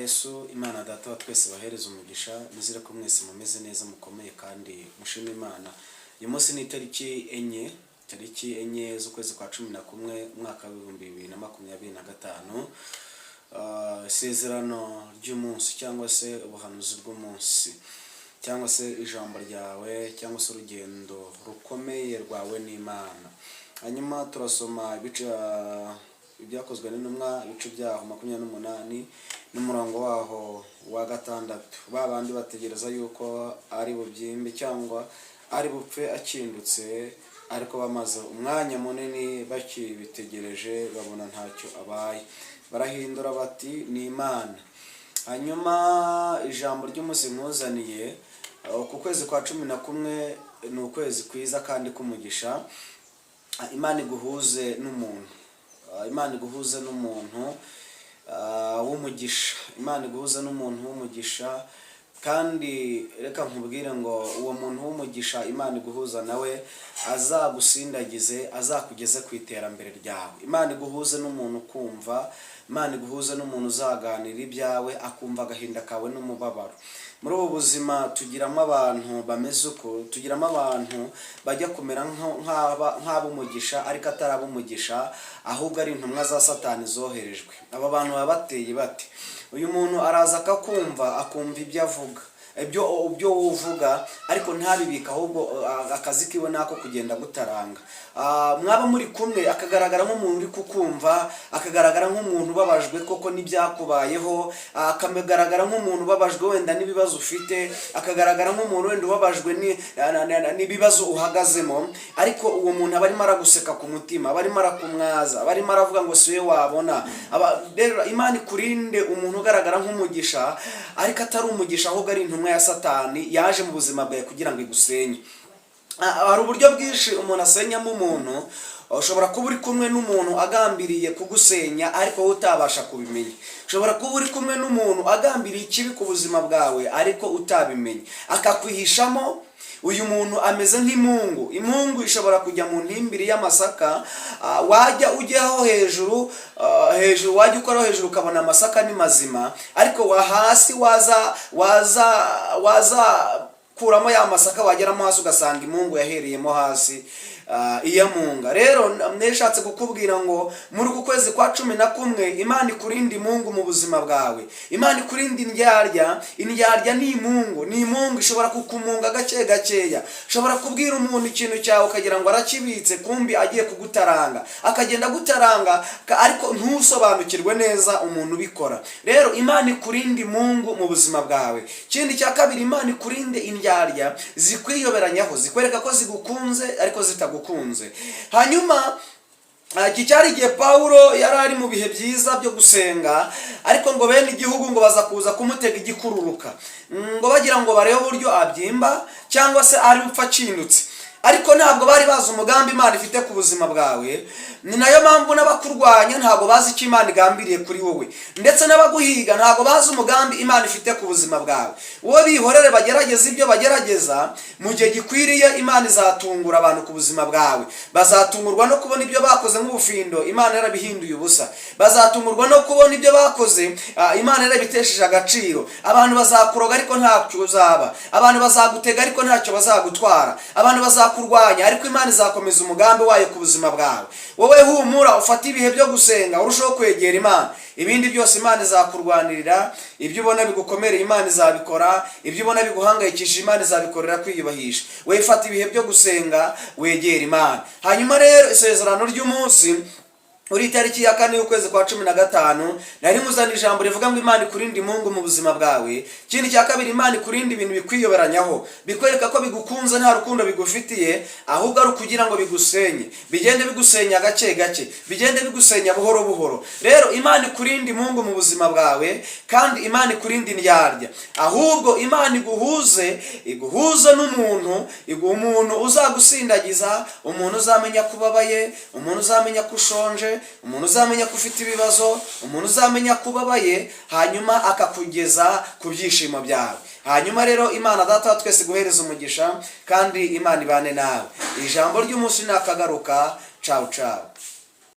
Yesu Imana Data wa twese bahereza umugisha nizire ko mwese mumeze neza mukomeye kandi mushima Imana. Uyu munsi ni tariki enye z'ukwezi kwa 11 mwaka wa 2025. Isezerano ry'umunsi cyangwa se ubuhanuzi bw'umunsi cyangwa se ijambo ryawe cyangwa se urugendo rukomeye rwawe n'Imana. Hanyuma turasoma ibice ibyakozwe n'intumwa ibice byaho 28 n'umurongo waho wa 6. Babandi bategereza yuko ari bubyimbe cyangwa ari bupfe akindutse, ariko bamaze umwanya munini bakibitegereje babona ntacyo abaye, barahindura bati ni Imana. Hanyuma ijambo ry'umunsi mwuzaniye ku kwezi kwa 11 ni ukwezi kwiza kandi kumugisha. Imana iguhuze n'umuntu, Imana iguhuze n'umuntu w'umugisha, Imana iguhuze n'umuntu w'umugisha. Kandi reka nkubwire ngo uwo muntu w'umugisha Imana iguhuza nawe azagusindagize, azakugeze ku iterambere ryawe. Imana iguhuze n'umuntu kumva, Imana iguhuze n'umuntu uzaganira ibyawe akumva agahinda kawe n'umubabaro. Muri ubu buzima tugiramo abantu bameze uko, tugiramo abantu bajya kumera nk'abumugisha ariko atari abumugisha, ahubwo ari intumwa za Satani zoherejwe. Aba bantu baba bateye bate? Uyu muntu araza akakumva, akumva ibyo avuga, ibyo uvuga, ariko ntabibika, ahubwo akazi kiwe nako kugenda gutaranga. Mwaba muri kumwe akagaragara nk'umuntu uri kukumva, akagaragara nk'umuntu ubabajwe koko n'ibyakubayeho, akagaragara nk'umuntu ubabajwe wenda n'ibibazo ufite, akagaragara nk'umuntu wenda ubabajwe n'ibibazo uhagazemo, ariko uwo muntu aba arimo araguseka ku mutima, aba arimo arakumwaza, aba arimo aravuga ngo siwe wabona. Rero Imana ikurinde umuntu ugaragara nk'umugisha ariko atari umugisha, ahubwo ari intumwa ya Satani yaje mu buzima bwawe kugira ngo igusenye. Hari uburyo bwinshi umuntu asenyamo umuntu. Ushobora kuba uri kumwe n'umuntu agambiriye kugusenya ariko wowe utabasha kubimenya. Ushobora kuba uri kumwe n'umuntu agambiriye ikibi ku buzima bwawe ariko utabimenye, akakwihishamo. Uyu muntu ameze nk'imungu. Imungu ishobora kujya mu ntimbiri y'amasaka, wajya ujyaho hejuru, wajya ukoraho hejuru ukabona amasaka ni mazima, ariko hasi waza kuramo ya masaka, wageramo hasi ugasanga imungu yahereyemo hasi iyamunga. Rero neshatse kukubwira ngo muri uku kwezi kwa 11 Imana ikurinde imungu mu buzima bwawe. Imana ikurinde indyarya. Indyarya ni imungu, ni imungu ishobora kukumunga gake gakeya. Ushobora kubwira umuntu ikintu cyawe ukagira ngo arakibitse, kumbi agiye kugutaranga, akagenda gutaranga ariko ntusobanukirwe neza umuntu ubikora. Rero Imana ikurinde imungu mu buzima bwawe. Ikindi cya kabiri, Imana ikurinde indyarya zikwiyoberanyaho, zikwereka ko zigukunze ariko zitagukunze. Hanyuma iki cyari igihe Pawulo yari ari mu bihe byiza byo gusenga, ariko ngo bene igihugu ngo baza kuza kumutega igikururuka, ngo bagira ngo barebe uburyo abyimba cyangwa se ari upfa acindutse, ariko ntabwo bari bazi umugambi Imana ifite ku buzima bwawe. Ni nayo mpamvu n'abakurwanya ntabwo bazi icyo Imana igambiriye kuri wowe, ndetse n'abaguhiga ntabwo bazi umugambi Imana ifite ku buzima bwawe. Wowe bihorere bagerageza ibyo bagerageza, mu gihe gikwiriye Imana izatungura abantu ku buzima bwawe. Bazatungurwa no kubona ibyo bakoze nk'ubufindo Imana yarabihinduye ubusa. Bazatungurwa no kubona ibyo bakoze Imana yarabitesheje agaciro. Abantu bazakuroga ariko ntacyo uzaba, abantu bazagutega ariko ntacyo bazagutwara, abantu bazakurwanya ariko Imana izakomeza umugambi wayo ku buzima bwawe. Wowe humura, ufata ibihe byo gusenga, urushaho kwegera Imana. Ibindi byose Imana izakurwanirira. Ibyo ubona bigukomereye Imana izabikora, ibyo ubona biguhangayikishije Imana izabikorera kwiyubahisha. Wowe fata ibihe byo gusenga, wegera Imana. Hanyuma rero isezerano ry'umunsi uri tariki ya 4 y'ukwezi kwa 15 nari muzana ijambo rivuga ngo Imana ikurinde imungu mu buzima bwawe. Ikindi cya kabiri, Imana ikurinde ibintu bikwiyoberanyaho, bikwereka ko bigukunze nta rukundo bigufitiye, ahubwo ari ukugira ngo bigusenye, bigende bigusenya gake gake, bigende bigusenya buhoro buhoro. Rero Imana ikurinde imungu mu buzima bwawe, kandi Imana ikurinde indyarya, ahubwo Imana iguhuze n'umuntu, umuntu uzagusindagiza, umuntu uzamenya kubabaye, umuntu uzamenya kushonje, umuntu uzamenya ko ufite ibibazo, umuntu uzamenya kubabaye, hanyuma akakugeza ku byishimo byawe. Hanyuma rero Imana Data wa twese guhereza umugisha, kandi Imana ibane nawe. Ijambo ry'umunsi nakagaruka. Ciao ciao.